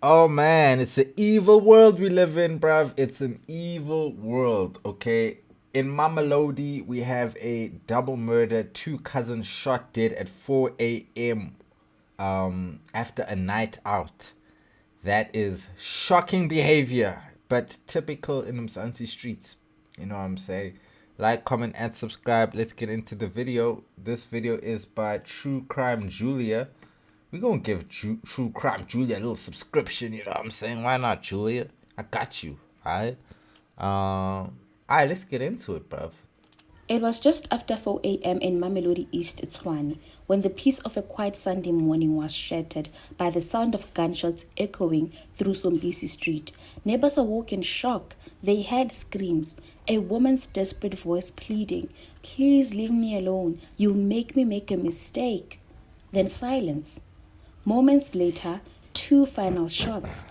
Oh man, it's an evil world we live in, bruv. It's an evil world, okay? In Mamelodi, we have a double murder, two cousins shot dead at 4 a.m. After a night out. That is shocking behavior, but typical in Mzansi streets. You know what I'm saying? Like, comment, and subscribe. Let's get into the video. This video is by True Crime Julia. We're going to give True Crime Julia a little subscription, you know what I'm saying? Why not, Julia? I got you, alright? Alright, let's get into it, bruv. It was just after 4 a.m. in Mamelodi, East Tshwane, when the peace of a quiet Sunday morning was shattered by the sound of gunshots echoing through Sombisi Street. Neighbors awoke in shock. They heard screams, a woman's desperate voice pleading, "Please leave me alone. You'll make me make a mistake." Then silence. Moments later, two final shots.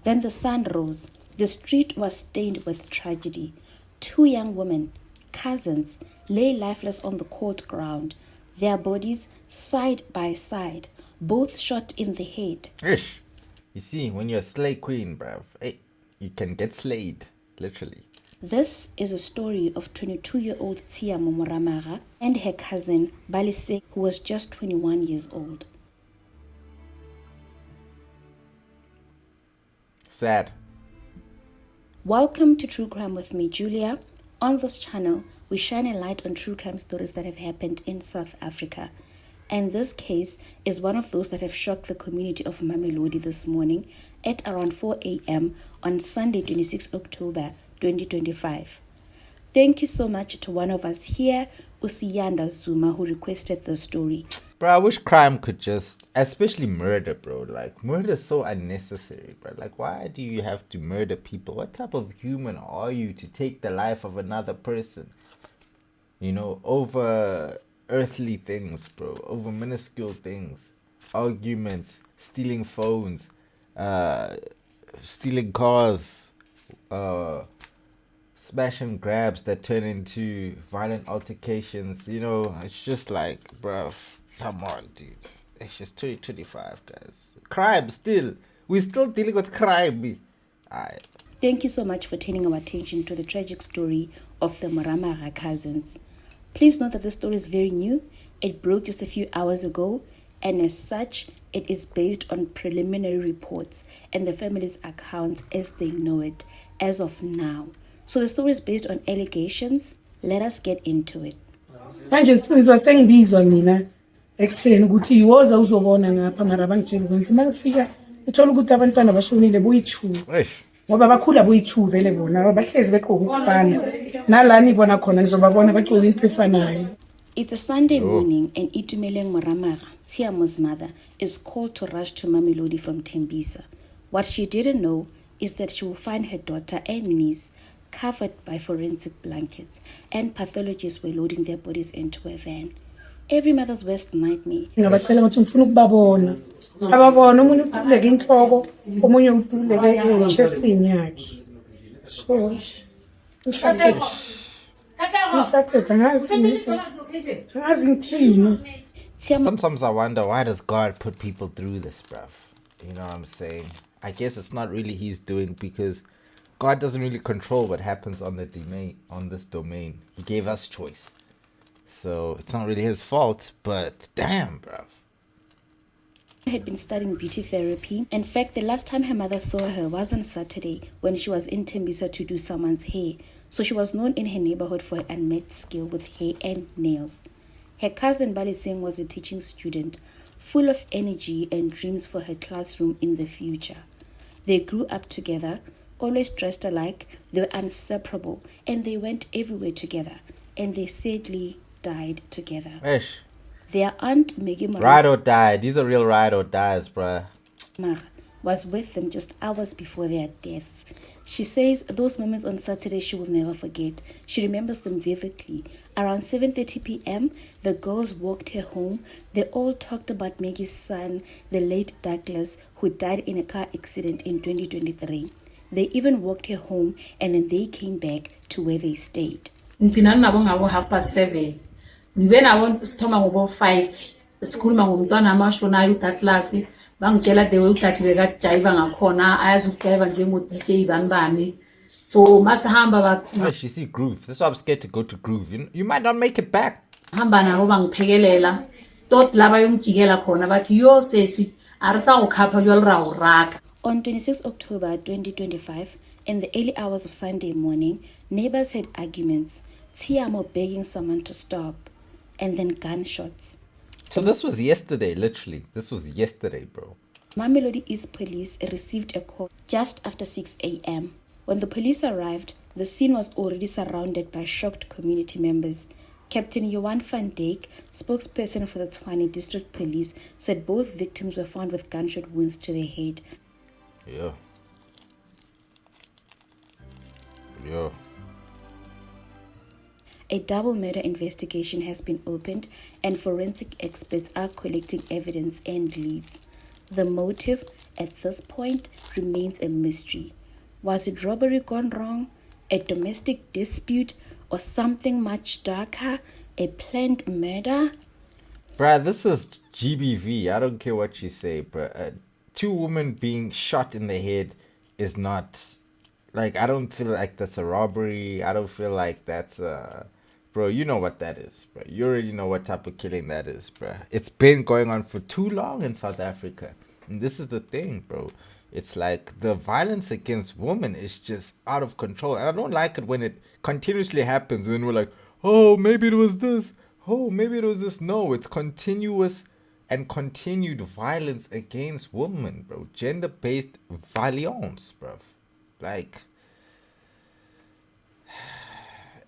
Then the sun rose. The street was stained with tragedy. Two young women, cousins, lay lifeless on the court ground, their bodies side by side, both shot in the head. Ish. You see, when you're a slay queen, bruv, hey, you can get slayed, literally. This is a story of 22-year-old Tshiamo Moramaga and her cousin Baleseng, who was just 21 years old. Sad. Welcome to True Crime with me, Julia. On this channel, we shine a light on true crime stories that have happened in South Africa. And this case is one of those that have shocked the community of Mamelodi this morning at around 4 a.m. on Sunday, 26 October 2025. Thank you so much to one of us here, Usiyanda Zuma, who requested the story. Bro, I wish crime could just, especially murder, bro. Like, murder is so unnecessary, bro. Like, why do you have to murder people? What type of human are you to take the life of another person? You know, over earthly things, bro. Over minuscule things. Arguments, stealing phones, stealing cars, smash and grabs that turn into violent altercations. You know, it's just like, bruv, come on, dude. It's just 2025, guys. Crime still. We're still dealing with crime. Alright. Thank you so much for turning our attention to the tragic story of the Moramaga cousins. Please note that the story is very new. It broke just a few hours ago, and as such, it is based on preliminary reports and the family's accounts as they know it as of now. So the story is based on allegations. Let us get into it. Manje sizwa sengibizwa mina explain ukuthi iwoza uzobona ngapha mara bangitshela ukuthi makufika uthola ukuthi abantwana bashonile boyi2 ngoba bakhula boyi2 vele bona abahlezi beqoka ukufana nalani ibona khona ngizobabona beqoka into efanayo. It's a Sunday morning and Itumeleng Moramaga, Tshiamo's mother, is called to rush to Mamelodi from Tembisa. What she didn't know is that she will find her daughter and niece covered by forensic blankets, and pathologists were loading their bodies into a van. Every mother's worst nightmare. Ngabacela ukuthi ngifuna ukubabona. Ababona umuntu uthuleke inhloko, omunye uthuleke chest yakhe. So, sometimes I wonder, why does God put people through this, bruv? You know what I'm saying? I guess it's not really his doing, because God doesn't really control what happens on this domain. He gave us choice. So it's not really his fault, but damn, bruv. Had been studying beauty therapy. In fact, the last time her mother saw her was on Saturday when she was in Tembisa to do someone's hair. So she was known in her neighborhood for her unmet skill with hair and nails. Her cousin Baleseng was a teaching student, full of energy and dreams for her classroom in the future. They grew up together, always dressed alike. They were inseparable, and they went everywhere together. And they sadly died together. Ish. Their aunt Maggie Ride or die. These are real ride or dies, bruh. Was with them just hours before their deaths. She says those moments on Saturday she will never forget. She remembers them vividly. Around 7:30 p.m., the girls walked her home. They all talked about Maggie's son, the late Douglas, who died in a car accident in 2023. They even walked her home, and then they came back to where they stayed. Ngiphinana nabo ngabo 7:30. Ngibe nabo thoma ngobo 5. Esikhuluma ngomntwana amashonayo uDouglas bangitshela the way ukuthi bekajayiva ngakhona ayazi ukujayiva njengo-DJ bani so masihamba You see groove. That's why I'm scared to go to groove. You might not make it back. hamba nabo bangiphekelela tot la bayongijikela khona bathi yo sesi arisangokhapha kwelirawu-raka. On 26 October 2025, in the early hours of Sunday morning, neighbors had arguments, Tshiamo begging someone to stop, and then gunshots. So this was yesterday, literally. This was yesterday, bro. Mamelodi East Police received a call just after 6 a.m. When the police arrived, the scene was already surrounded by shocked community members. Captain Johan van Dijk, spokesperson for the Tshwane District Police, said both victims were found with gunshot wounds to their head. Yeah. A double murder investigation has been opened and forensic experts are collecting evidence and leads. The motive at this point remains a mystery. Was it robbery gone wrong, a domestic dispute, or something much darker, a planned murder? Bruh, this is GBV. I don't care what you say, bruh. Two women being shot in the head is not... Like, I don't feel like that's a robbery. I don't feel like that's a... Bro, you know what that is, bro. You already know what type of killing that is, bro. It's been going on for too long in South Africa. And this is the thing, bro. It's like the violence against women is just out of control. And I don't like it when it continuously happens. And then we're like, oh, maybe it was this. Oh, maybe it was this. No, it's continuous and continued violence against women, bro. Gender-based violence, bro. Like...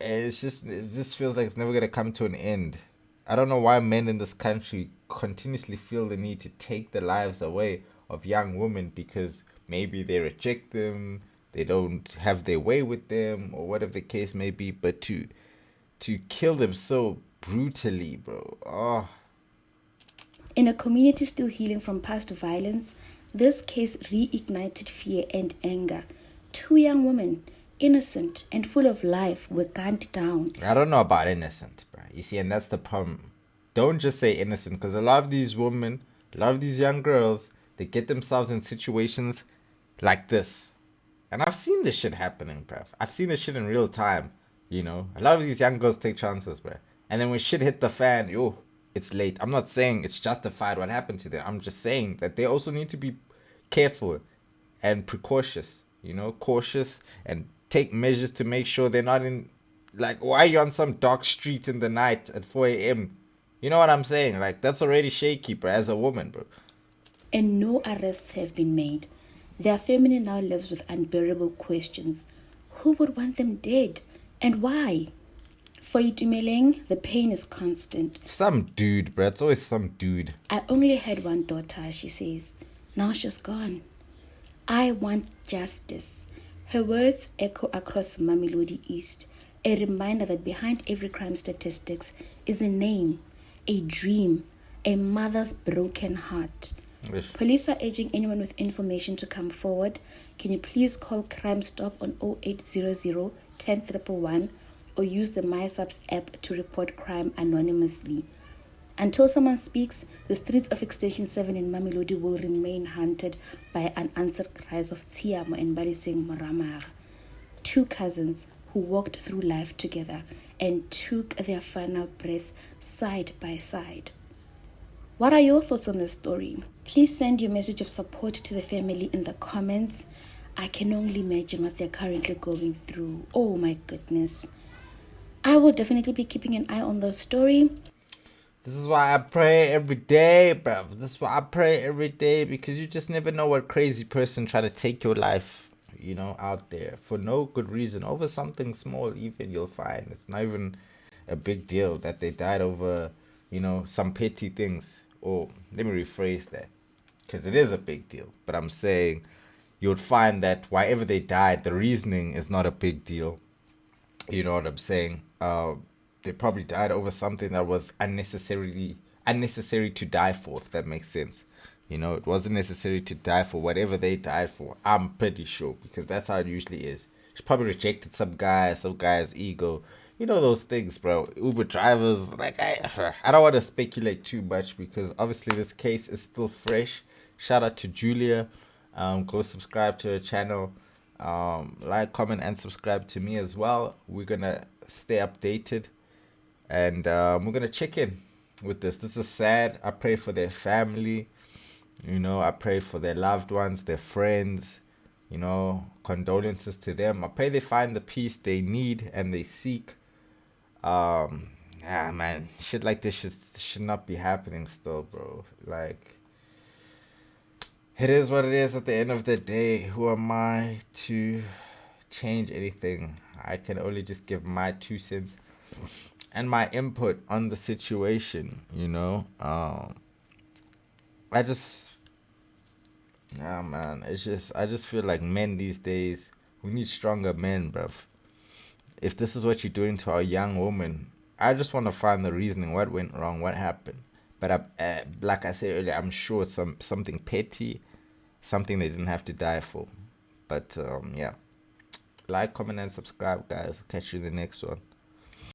it just feels like it's never gonna come to an end. I don't know why men in this country continuously feel the need to take the lives away of young women because maybe they reject them, they don't have their way with them, or whatever the case may be. But to kill them so brutally, bro. Oh. In a community still healing from past violence, this case reignited fear and anger. Two young women, innocent and full of life, were gunned down. I don't know about innocent, bro. You see, and that's the problem. Don't just say innocent, because a lot of these women, a lot of these young girls, they get themselves in situations like this. And I've seen this shit happening, bro. I've seen this shit in real time, you know. A lot of these young girls take chances, bro. And then when shit hit the fan, yo, it's late. I'm not saying it's justified what happened to them. I'm just saying that they also need to be careful and precautious, you know, cautious and take measures to make sure they're not in, like, why are you on some dark street in the night at 4 a.m.? You know what I'm saying? Like, that's already shaky, bro, as a woman, bro. And no arrests have been made. Their family now lives with unbearable questions. Who would want them dead? And why? For Itumeleng, the pain is constant. Some dude, bro. It's always some dude. I only had one daughter, she says. Now she's gone. I want justice. Her words echo across Mamelodi East, a reminder that behind every crime statistics is a name, a dream, a mother's broken heart. Ish. Police are urging anyone with information to come forward. Can you please call Crime Stop on 0800 10 111 or use the MySubs app to report crime anonymously. Until someone speaks, the streets of Extension 7 in Mamelodi will remain haunted by unanswered cries of Tshiamo and Baleseng Moramaga, two cousins who walked through life together and took their final breath side by side. What are your thoughts on this story? Please send your message of support to the family in the comments. I can only imagine what they're currently going through. Oh my goodness. I will definitely be keeping an eye on the story. This is why I pray every day, bro. This is why I pray every day, because you just never know what crazy person trying to take your life, you know, out there for no good reason. Over something small, even, you'll find. It's not even a big deal that they died over, you know, some petty things. Or let me rephrase that, because it is a big deal. But I'm saying you would find that wherever they died, the reasoning is not a big deal. You know what I'm saying? They probably died over something that was unnecessary to die for, if that makes sense. You know, it wasn't necessary to die for whatever they died for. I'm pretty sure, because that's how it usually is. She probably rejected some guy's ego. You know those things, bro. Uber drivers, like, I don't want to speculate too much, because obviously this case is still fresh. Shout out to Julia. Go subscribe to her channel. Like, comment, and subscribe to me as well. We're gonna stay updated, and we're gonna check in with this. This is sad. I pray for their family. You know, I pray for their loved ones, their friends. You know, condolences to them. I pray they find the peace they need and they seek. Yeah, man, shit like this should not be happening still, bro. Like, it is what it is at the end of the day. Who am I to change anything? I can only just give my 2 cents and my input on the situation, you know. Yeah, man, I just feel like men these days, we need stronger men, bruv. If this is what you're doing to our young woman, I just want to find the reasoning. What went wrong? What happened? But like I said earlier, I'm sure it's something petty, something they didn't have to die for. But yeah, like, comment, and subscribe, guys. Catch you in the next one.